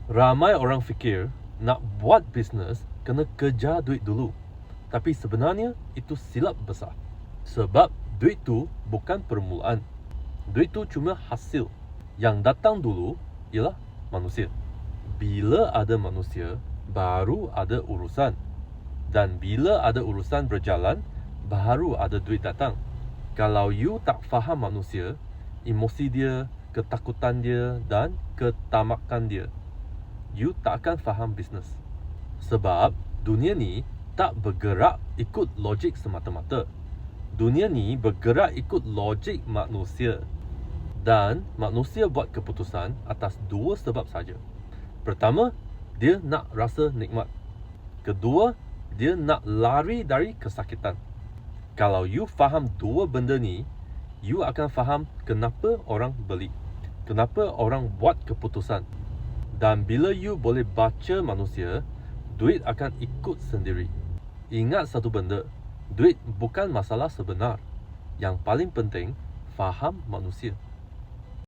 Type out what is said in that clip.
Ramai orang fikir nak buat bisnes kena kejar duit dulu. Tapi sebenarnya itu silap besar. Sebab duit tu bukan permulaan. Duit tu cuma hasil. Yang datang dulu ialah manusia. Bila ada manusia, baru ada urusan. Dan bila ada urusan berjalan, baru ada duit datang. Kalau you tak faham manusia, emosi dia, ketakutan dia dan ketamakan dia, you tak akan faham bisnes. Sebab dunia ni tak bergerak ikut logik semata-mata. Dunia ni bergerak ikut logik manusia. Dan manusia buat keputusan atas dua sebab saja. Pertama, dia nak rasa nikmat. Kedua, dia nak lari dari kesakitan. Kalau you faham dua benda ni, you akan faham kenapa orang beli, kenapa orang buat keputusan. Dan bila you boleh baca manusia, duit akan ikut sendiri. Ingat satu benda, duit bukan masalah sebenar. Yang paling penting, faham manusia.